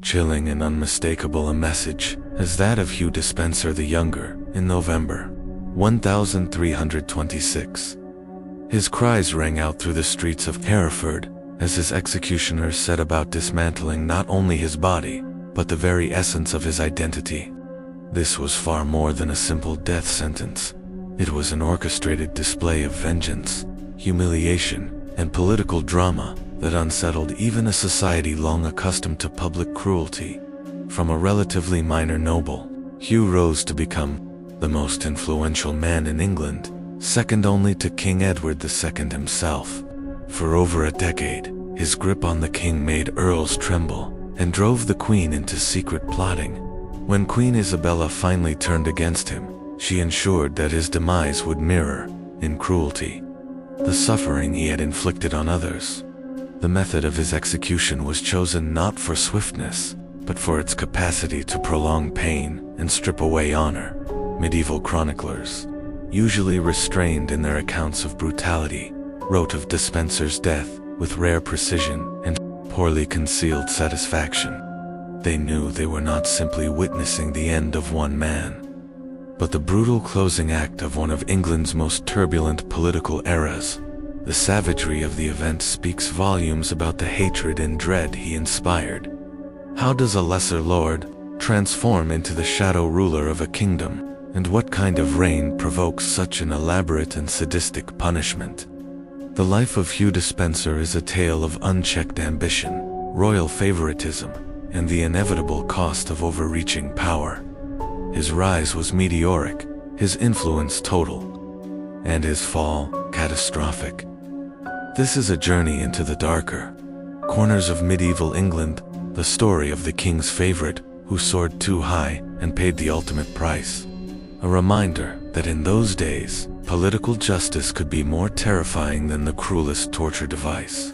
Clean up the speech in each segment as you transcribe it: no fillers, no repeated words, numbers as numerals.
chilling and unmistakable a message as that of Hugh Despenser the Younger in November 1326. His cries rang out through the streets of Hereford as his executioners set about dismantling not only his body, but the very essence of his identity. This was far more than a simple death sentence. It was an orchestrated display of vengeance, humiliation, and political drama that unsettled even a society long accustomed to public cruelty. From a relatively minor noble, Hugh rose to become the most influential man in England, second only to King Edward II himself. For over a decade, his grip on the king made earls tremble and drove the queen into secret plotting. When Queen Isabella finally turned against him, she ensured that his demise would mirror, in cruelty, the suffering he had inflicted on others. The method of his execution was chosen not for swiftness, but for its capacity to prolong pain and strip away honor. Medieval chroniclers, usually restrained in their accounts of brutality, wrote of Despenser's death with rare precision and poorly concealed satisfaction. They knew they were not simply witnessing the end of one man, but the brutal closing act of one of England's most turbulent political eras. The savagery of the event speaks volumes about the hatred and dread he inspired. How does a lesser lord transform into the shadow ruler of a kingdom, and what kind of reign provokes such an elaborate and sadistic punishment? The life of Hugh Despenser is a tale of unchecked ambition, royal favoritism, and the inevitable cost of overreaching power. His rise was meteoric, his influence total, and his fall catastrophic. This is a journey into the darker corners of medieval England, the story of the king's favorite who soared too high and paid the ultimate price. A reminder that in those days, political justice could be more terrifying than the cruelest torture device.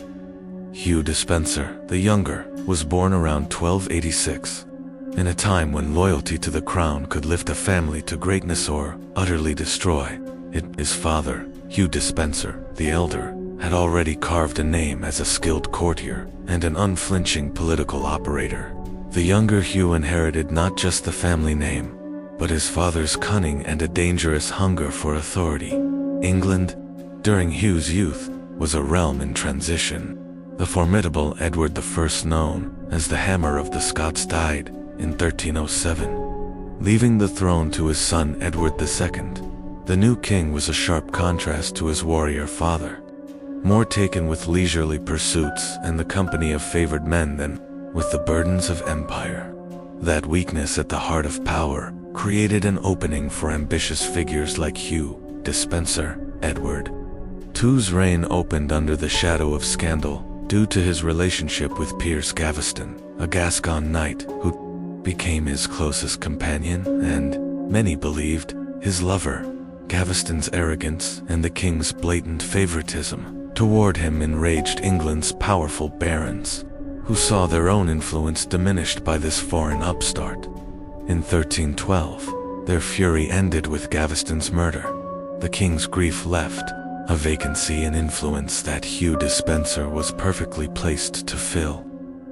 Hugh Despenser the Younger was born around 1286, in a time when loyalty to the crown could lift a family to greatness or utterly destroy it. His father, Hugh Despenser the Elder, had already carved a name as a skilled courtier and an unflinching political operator. The younger Hugh inherited not just the family name, but his father's cunning and a dangerous hunger for authority. England, during Hugh's youth, was a realm in transition. The formidable Edward I, known as the Hammer of the Scots, died in 1307, leaving the throne to his son Edward II. The new king was a sharp contrast to his warrior father, more taken with leisurely pursuits and the company of favored men than with the burdens of empire. That weakness at the heart of power created an opening for ambitious figures like Hugh Despenser. Edward II's reign opened under the shadow of scandal due to his relationship with Piers Gaveston, a Gascon knight who became his closest companion and, many believed, his lover. Gaveston's arrogance and the king's blatant favoritism toward him enraged England's powerful barons, who saw their own influence diminished by this foreign upstart. In 1312, their fury ended with Gaveston's murder. The king's grief left a vacancy in influence that Hugh Despenser was perfectly placed to fill.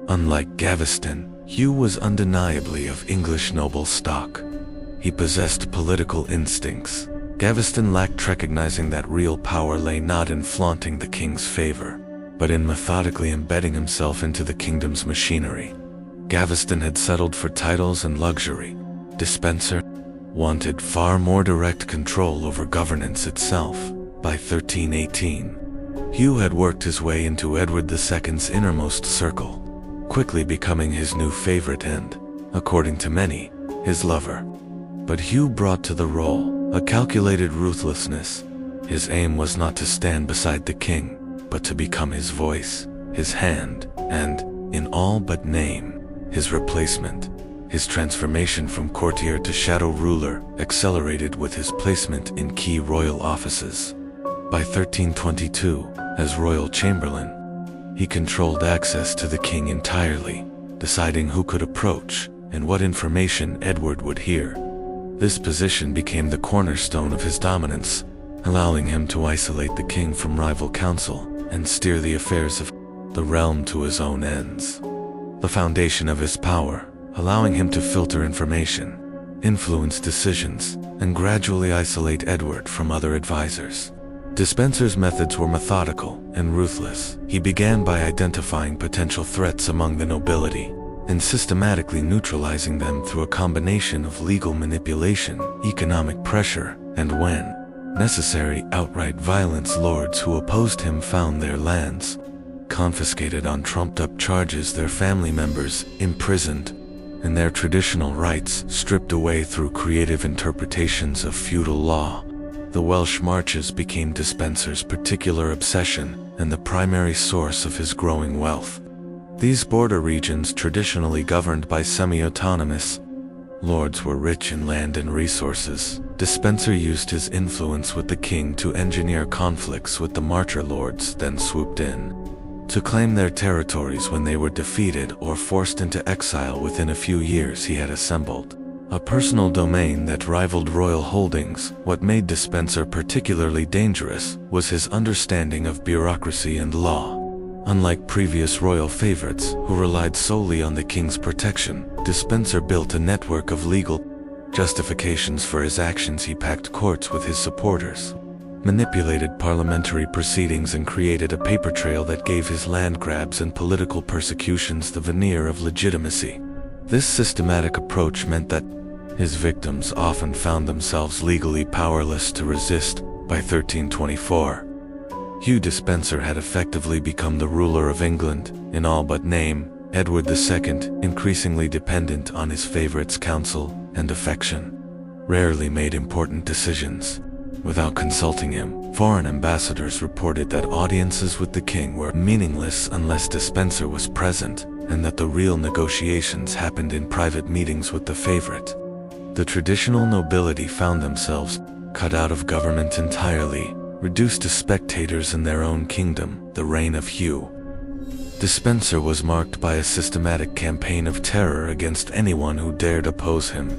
Unlike Gaveston, Hugh was undeniably of English noble stock. He possessed political instincts. Gaveston lacked, recognizing that real power lay not in flaunting the king's favor, but in methodically embedding himself into the kingdom's machinery. Gaveston had settled for titles and luxury. Despenser wanted far more direct control over governance itself. By 1318, Hugh had worked his way into Edward II's innermost circle, quickly becoming his new favorite and, according to many, his lover. But Hugh brought to the role a calculated ruthlessness. His aim was not to stand beside the king, but to become his voice, his hand, and, in all but name, his replacement. His transformation from courtier to shadow ruler accelerated with his placement in key royal offices. By 1322, as royal chamberlain, he controlled access to the king entirely, deciding who could approach and what information Edward would hear. This position became the cornerstone of his dominance, allowing him to isolate the king from rival counsel and steer the affairs of the realm to his own ends. the foundation of his power, allowing him to filter information, influence decisions, and gradually isolate Edward from other advisors. Despenser's methods were methodical and ruthless. He began by identifying potential threats among the nobility and systematically neutralizing them through a combination of legal manipulation, economic pressure, and, when necessary, outright violence. Lords who opposed him found their lands confiscated on trumped-up charges, their family members imprisoned, and their traditional rights stripped away through creative interpretations of feudal law. The Welsh marches became Despenser's particular obsession and the primary source of his growing wealth. These border regions, traditionally governed by semi-autonomous lords, were rich in land and resources. Despenser used his influence with the king to engineer conflicts with the marcher lords, then swooped in to claim their territories when they were defeated or forced into exile. Within a few years he had assembled a personal domain that rivaled royal holdings. What made Despenser particularly dangerous was his understanding of bureaucracy and law. Unlike previous royal favorites who relied solely on the king's protection, Despenser built a network of legal justifications for his actions. He packed courts with his supporters, manipulated parliamentary proceedings, and created a paper trail that gave his land grabs and political persecutions the veneer of legitimacy. This systematic approach meant that his victims often found themselves legally powerless to resist. By 1324, Hugh Despenser had effectively become the ruler of England, in all but name. Edward II, increasingly dependent on his favorites' counsel and affection, rarely made important decisions without consulting him. Foreign ambassadors reported that audiences with the king were meaningless unless Despenser was present, and that the real negotiations happened in private meetings with the favorite. The traditional nobility found themselves cut out of government entirely, reduced to spectators in their own kingdom. The reign of Hugh Despenser was marked by a systematic campaign of terror against anyone who dared oppose him.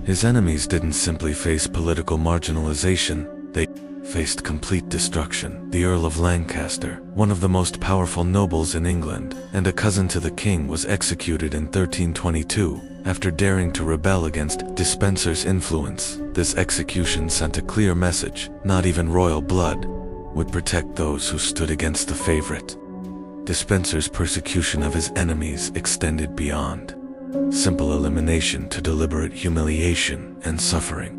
His enemies didn't simply face political marginalization, they faced complete destruction. The Earl of Lancaster, one of the most powerful nobles in England, and a cousin to the king, was executed in 1322 after daring to rebel against Despenser's influence. This execution sent a clear message: not even royal blood would protect those who stood against the favorite. Despenser's persecution of his enemies extended beyond simple elimination to deliberate humiliation and suffering.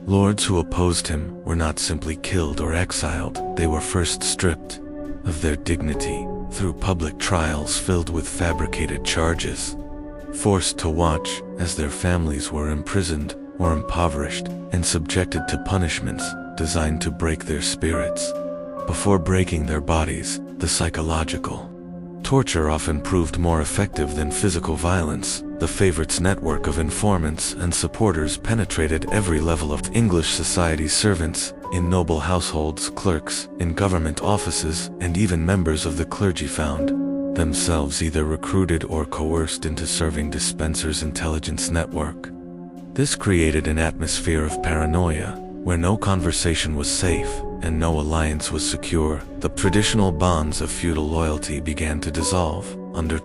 Lords who opposed him were not simply killed or exiled, they were first stripped of their dignity through public trials filled with fabricated charges, forced to watch as their families were imprisoned or impoverished, and subjected to punishments designed to break their spirits before breaking their bodies. The psychological torture often proved more effective than physical violence. The favorite's network of informants and supporters penetrated every level of English society: servants in noble households, clerks in government offices, and even members of the clergy found themselves either recruited or coerced into serving Despenser's intelligence network. This created an atmosphere of paranoia, where no conversation was safe and no alliance was secure. The traditional bonds of feudal loyalty began to dissolve under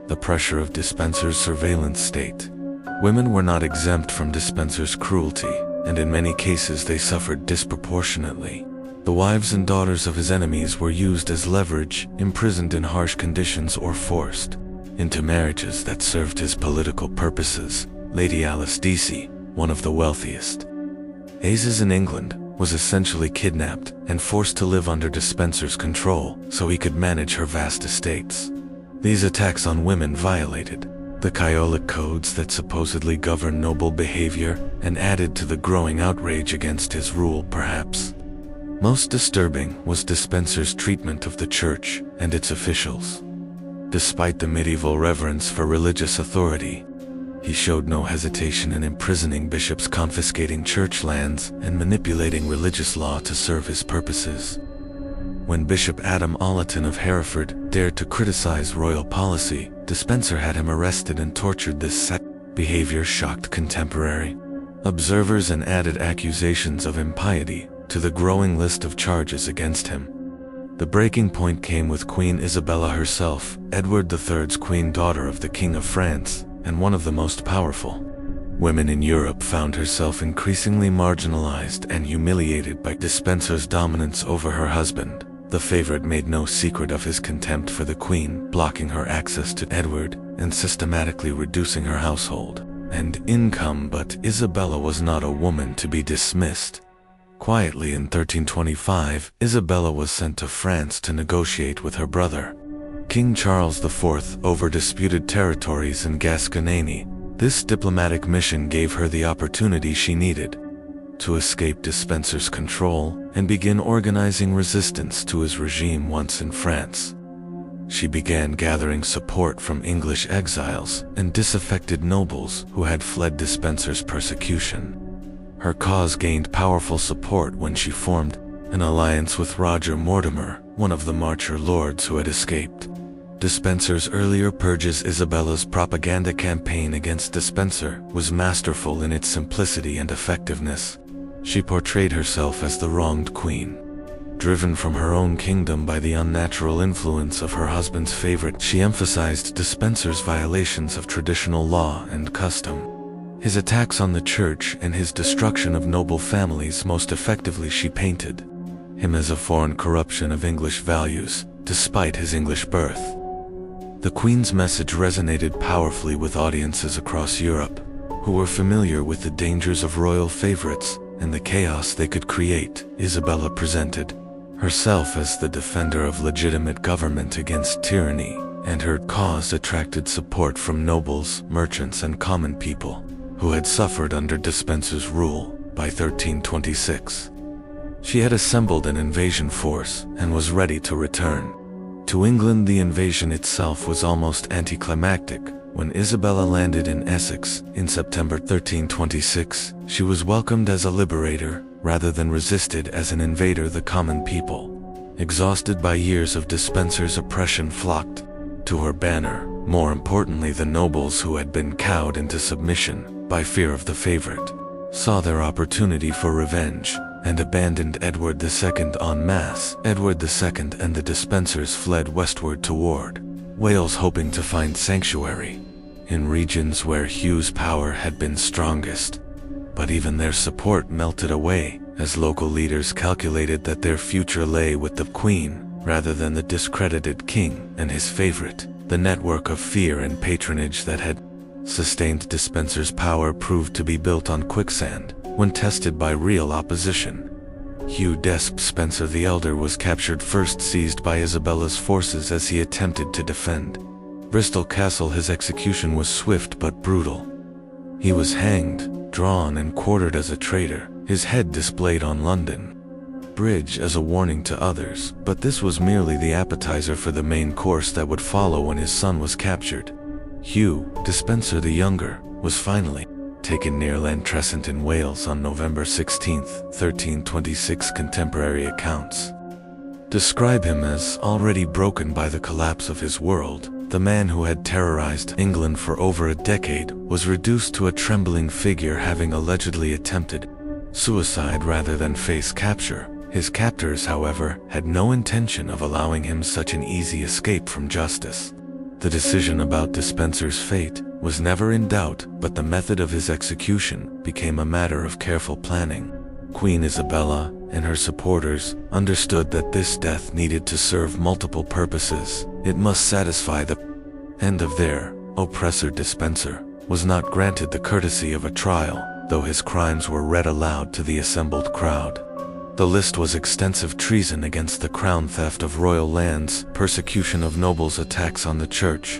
the pressure of Despenser's surveillance state. Women were not exempt from Despenser's cruelty, and in many cases they suffered disproportionately. The wives and daughters of his enemies were used as leverage, imprisoned in harsh conditions, or forced into marriages that served his political purposes. Lady Alice Deasy, one of the wealthiest Aces in England, was essentially kidnapped and forced to live under Despenser's control so he could manage her vast estates. These attacks on women violated the Catholic codes that supposedly govern noble behavior and added to the growing outrage against his rule. Perhaps most disturbing was Despenser's treatment of the church and its officials. Despite the medieval reverence for religious authority, he showed no hesitation in imprisoning bishops, confiscating church lands, and manipulating religious law to serve his purposes. When Bishop Adam Allerton of Hereford dared to criticize royal policy, Despenser had him arrested and tortured. This behavior shocked contemporary observers and added accusations of impiety to the growing list of charges against him. The breaking point came with Queen Isabella herself, Edward III's queen, daughter of the King of France, and one of the most powerful women in Europe, found herself increasingly marginalized and humiliated by Despenser's dominance over her husband. The favorite made no secret of his contempt for the queen, blocking her access to Edward and systematically reducing her household and income. But Isabella was not a woman to be dismissed. Quietly in 1325, Isabella was sent to France to negotiate with her brother, King Charles IV, over disputed territories in Gascony. This diplomatic mission gave her the opportunity she needed to escape Despenser's control and begin organizing resistance to his regime once in France. She began gathering support from English exiles and disaffected nobles who had fled Despenser's persecution. Her cause gained powerful support when she formed an alliance with Roger Mortimer, one of the Marcher lords who had escaped Despenser's earlier purges. Isabella's propaganda campaign against Despenser was masterful in its simplicity and effectiveness. She portrayed herself as the wronged queen. Driven from her own kingdom by the unnatural influence of her husband's favorite, she emphasized Despenser's violations of traditional law and custom, his attacks on the church, and his destruction of noble families. Most effectively, she painted him as a foreign corruption of English values, despite his English birth. The Queen's message resonated powerfully with audiences across Europe, who were familiar with the dangers of royal favorites and the chaos they could create. Isabella presented herself as the defender of legitimate government against tyranny, and her cause attracted support from nobles, merchants, and common people who had suffered under Despenser's rule. By 1326, she had assembled an invasion force and was ready to return to England. The invasion itself was almost anticlimactic. When Isabella landed in Essex in September 1326, she was welcomed as a liberator rather than resisted as an invader. The common people, exhausted by years of Despenser's oppression, flocked to her banner. More importantly, the nobles, who had been cowed into submission by fear of the favorite, saw their opportunity for revenge and abandoned Edward II en masse. Edward II and the Despensers fled westward toward Wales, hoping to find sanctuary in regions where Hugh's power had been strongest. But even their support melted away, as local leaders calculated that their future lay with the Queen rather than the discredited king and his favorite. The network of fear and patronage that had sustained Despenser's power proved to be built on quicksand when tested by real opposition. Hugh Despenser the Elder was captured first, seized by Isabella's forces as he attempted to defend Bristol Castle. His execution was swift but brutal. He was hanged, drawn, and quartered as a traitor, his head displayed on London Bridge as a warning to others. But this was merely the appetizer for the main course that would follow when his son was captured. Hugh Despenser the Younger was finally taken near Llantresant in Wales on November 16, 1326. Contemporary accounts describe him as already broken by the collapse of his world. The man who had terrorized England for over a decade was reduced to a trembling figure, having allegedly attempted suicide rather than face capture. His captors, however, had no intention of allowing him such an easy escape from justice. The decision about Despenser's fate was never in doubt, but the method of his execution became a matter of careful planning. Queen Isabella and her supporters understood that this death needed to serve multiple purposes. It must satisfy the end of their oppressor. Despenser was not granted the courtesy of a trial, though his crimes were read aloud to the assembled crowd. The list was extensive: treason against the crown, theft of royal lands, persecution of nobles, attacks on the church,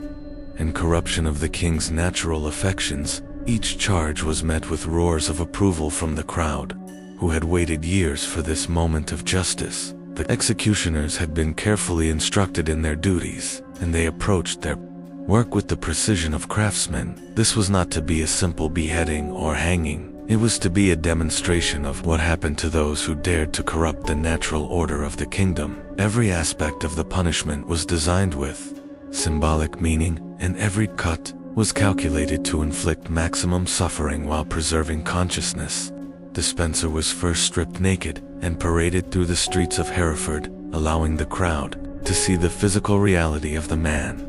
and corruption of the king's natural affections. Each charge was met with roars of approval from the crowd, who had waited years for this moment of justice. The executioners had been carefully instructed in their duties, and they approached their work with the precision of craftsmen. This was not to be a simple beheading or hanging. It was to be a demonstration of what happened to those who dared to corrupt the natural order of the kingdom. Every aspect of the punishment was designed with symbolic meaning, and every cut was calculated to inflict maximum suffering while preserving consciousness. Despenser was first stripped naked and paraded through the streets of Hereford, allowing the crowd to see the physical reality of the man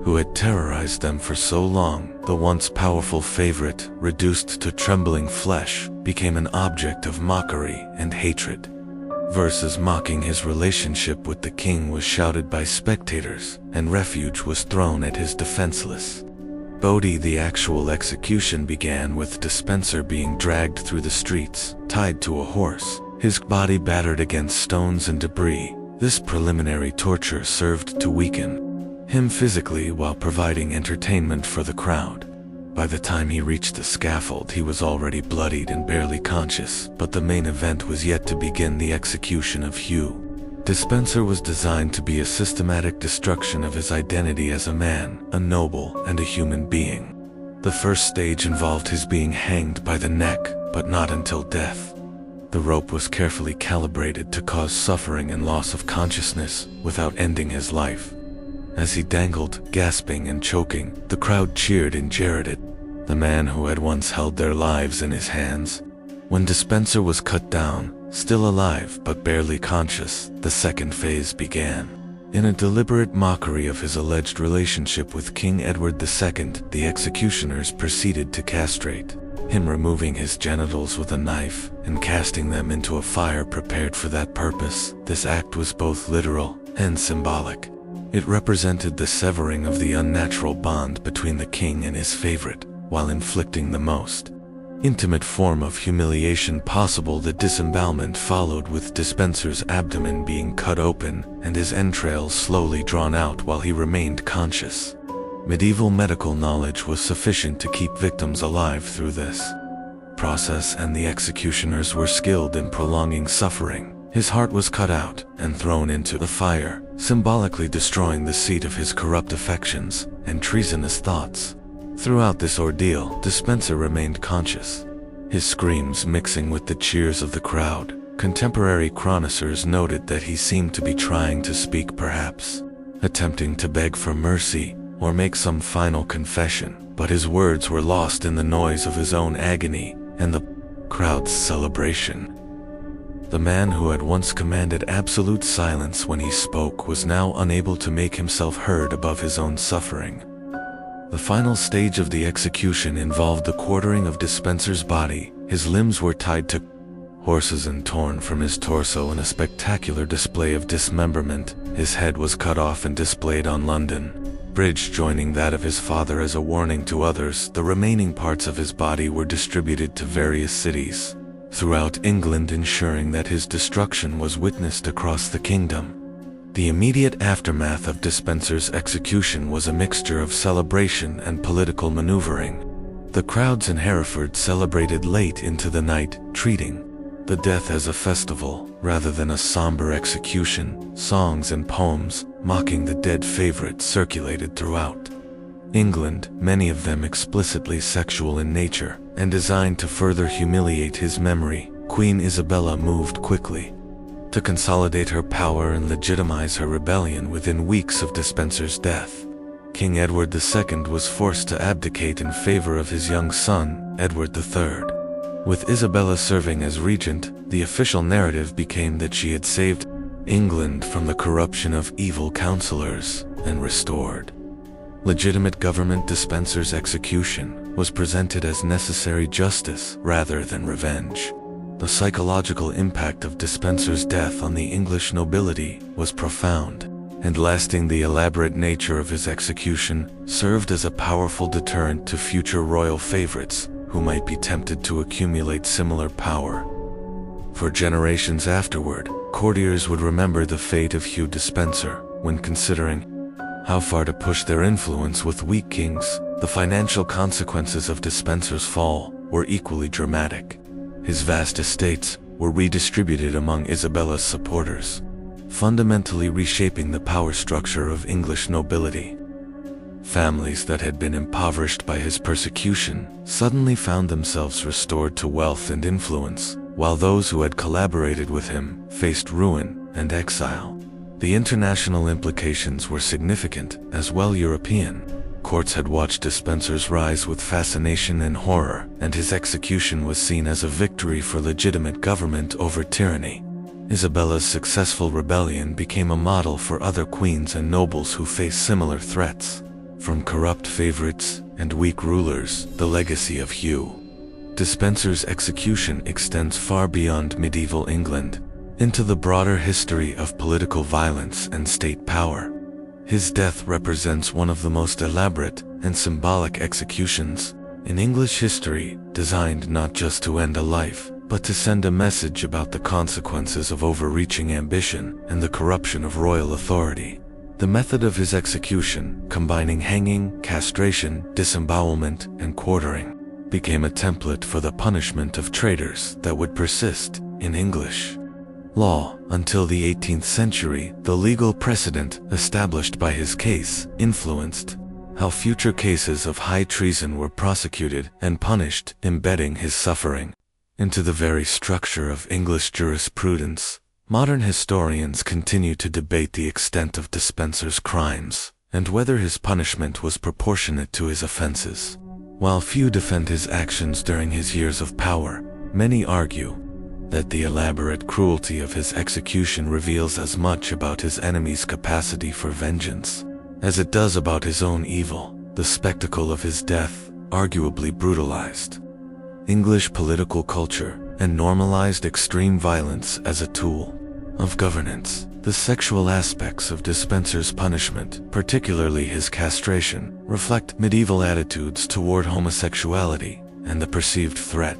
who had terrorized them for so long. The once powerful favorite, reduced to trembling flesh, became an object of mockery and hatred. Verses mocking his relationship with the king was shouted by spectators, and refuge was thrown at his defenseless body. The actual execution began with Despenser being dragged through the streets, tied to a horse, his body battered against stones and debris. This preliminary torture served to weaken him physically while providing entertainment for the crowd. By the time he reached the scaffold, he was already bloodied and barely conscious, but the main event was yet to begin: the execution of Hugh. Despenser was designed to be a systematic destruction of his identity as a man, a noble, and a human being. The first stage involved his being hanged by the neck, but not until death. The rope was carefully calibrated to cause suffering and loss of consciousness without ending his life. As he dangled, gasping and choking, the crowd cheered and jeered at the man who had once held their lives in his hands. When Despenser was cut down, still alive but barely conscious, the second phase began. In a deliberate mockery of his alleged relationship with King Edward II, the executioners proceeded to castrate him, removing his genitals with a knife and casting them into a fire prepared for that purpose. This act was both literal and symbolic. It represented the severing of the unnatural bond between the king and his favorite, while inflicting the most intimate form of humiliation possible. The disembowelment followed, with Despenser's abdomen being cut open and his entrails slowly drawn out while he remained conscious. Medieval medical knowledge was sufficient to keep victims alive through this process, and the executioners were skilled in prolonging suffering. His heart was cut out and thrown into the fire, symbolically destroying the seat of his corrupt affections and treasonous thoughts. Throughout this ordeal, Despenser remained conscious, his screams mixing with the cheers of the crowd. Contemporary chroniclers noted that he seemed to be trying to speak, perhaps attempting to beg for mercy or make some final confession, but his words were lost in the noise of his own agony and the crowd's celebration. The man who had once commanded absolute silence when he spoke was now unable to make himself heard above his own suffering. The final stage of the execution involved the quartering of Despenser's body. His limbs were tied to horses and torn from his torso in a spectacular display of dismemberment. His head was cut off and displayed on London Bridge, joining that of his father as a warning to others. The remaining parts of his body were distributed to various cities throughout England, ensuring that his destruction was witnessed across the kingdom. The immediate aftermath of Despenser's execution was a mixture of celebration and political maneuvering. The crowds in Hereford celebrated late into the night, treating the death as a festival rather than a somber execution. Songs and poems mocking the dead favorite circulated throughout England, many of them explicitly sexual in nature and designed to further humiliate his memory. Queen Isabella moved quickly to consolidate her power and legitimize her rebellion within weeks of Despenser's death. King Edward II was forced to abdicate in favor of his young son, Edward III. With Isabella serving as regent, the official narrative became that she had saved England from the corruption of evil counselors and restored legitimate government. Despenser's execution was presented as necessary justice rather than revenge. The psychological impact of Despenser's death on the English nobility was profound and lasting. The elaborate nature of his execution served as a powerful deterrent to future royal favorites who might be tempted to accumulate similar power. For generations afterward, courtiers would remember the fate of Hugh Despenser when considering how far to push their influence with weak kings. The financial consequences of Despenser's fall were equally dramatic. His vast estates were redistributed among Isabella's supporters, fundamentally reshaping the power structure of English nobility. Families that had been impoverished by his persecution suddenly found themselves restored to wealth and influence, while those who had collaborated with him faced ruin and exile. The international implications were significant as well. European courts had watched Despenser's rise with fascination and horror, and his execution was seen as a victory for legitimate government over tyranny. Isabella's successful rebellion became a model for other queens and nobles who faced similar threats. From corrupt favorites and weak rulers, the legacy of Hugh Despenser's execution extends far beyond medieval England, into the broader history of political violence and state power. His death represents one of the most elaborate and symbolic executions in English history, designed not just to end a life, but to send a message about the consequences of overreaching ambition and the corruption of royal authority. The method of his execution, combining hanging, castration, disembowelment, and quartering, became a template for the punishment of traitors that would persist in English law until the 18th century. The legal precedent established by his case influenced how future cases of high treason were prosecuted and punished, embedding his suffering into the very structure of English jurisprudence. Modern historians continue to debate the extent of Despenser's crimes and whether his punishment was proportionate to his offenses. While few defend his actions during his years of power, many argue that the elaborate cruelty of his execution reveals as much about his enemy's capacity for vengeance as it does about his own evil. The spectacle of his death arguably brutalized English political culture and normalized extreme violence as a tool of governance. The sexual aspects of Despenser's punishment, particularly his castration, reflect medieval attitudes toward homosexuality and the perceived threat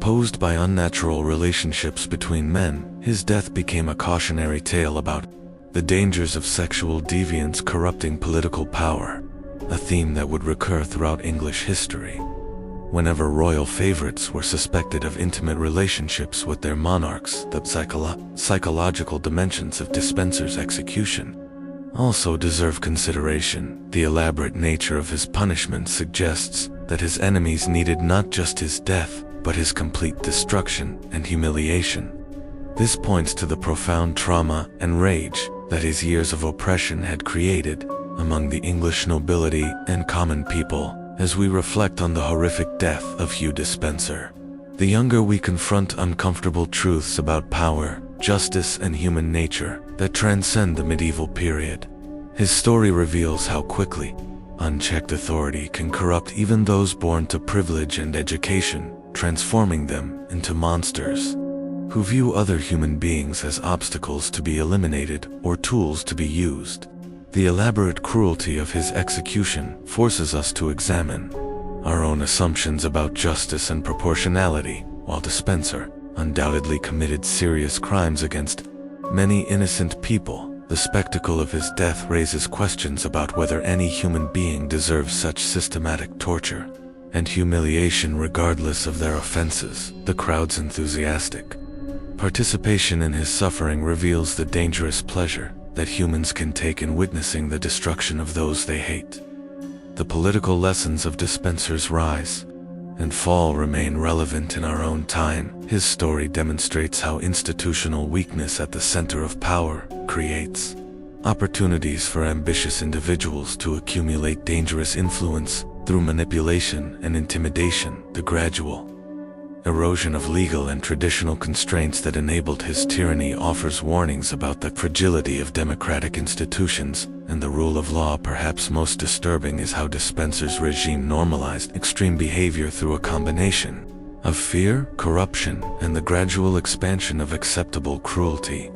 posed by unnatural relationships between men. His death became a cautionary tale about the dangers of sexual deviance corrupting political power, a theme that would recur throughout English history. Whenever royal favorites were suspected of intimate relationships with their monarchs, the psychological dimensions of Despenser's execution also deserve consideration. The elaborate nature of his punishment suggests that his enemies needed not just his death, but his complete destruction and humiliation. This points to the profound trauma and rage that his years of oppression had created among the English nobility and common people. As we reflect on the horrific death of Hugh Despenser, the younger we confront uncomfortable truths about power, justice, and human nature that transcend the medieval period. His story reveals how quickly unchecked authority can corrupt even those born to privilege and education, transforming them into monsters who view other human beings as obstacles to be eliminated or tools to be used. The elaborate cruelty of his execution forces us to examine our own assumptions about justice and proportionality. While Despenser undoubtedly committed serious crimes against many innocent people, the spectacle of his death raises questions about whether any human being deserves such systematic torture and humiliation regardless of their offenses. The crowd's enthusiastic participation in his suffering reveals the dangerous pleasure that humans can take in witnessing the destruction of those they hate. The political lessons of Despenser's rise and fall remain relevant in our own time. His story demonstrates how institutional weakness at the center of power creates opportunities for ambitious individuals to accumulate dangerous influence through manipulation and intimidation. The gradual erosion of legal and traditional constraints that enabled his tyranny offers warnings about the fragility of democratic institutions and the rule of law. Perhaps most disturbing is how Despenser's regime normalized extreme behavior through a combination of fear, corruption, and the gradual expansion of acceptable cruelty.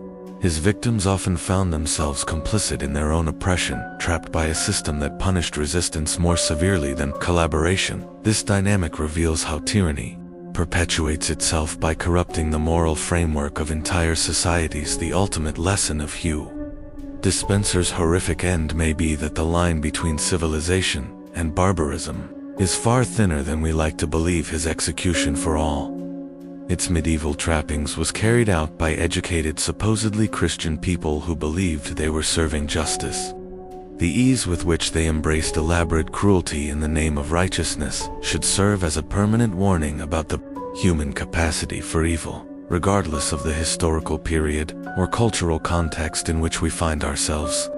His victims often found themselves complicit in their own oppression, trapped by a system that punished resistance more severely than collaboration. This dynamic reveals how tyranny perpetuates itself by corrupting the moral framework of entire societies. The ultimate lesson of Hugh Despenser's horrific end may be that the line between civilization and barbarism is far thinner than we like to believe. His execution, for all its medieval trappings, was carried out by educated, supposedly Christian people who believed they were serving justice. The ease with which they embraced elaborate cruelty in the name of righteousness should serve as a permanent warning about the human capacity for evil, regardless of the historical period or cultural context in which we find ourselves.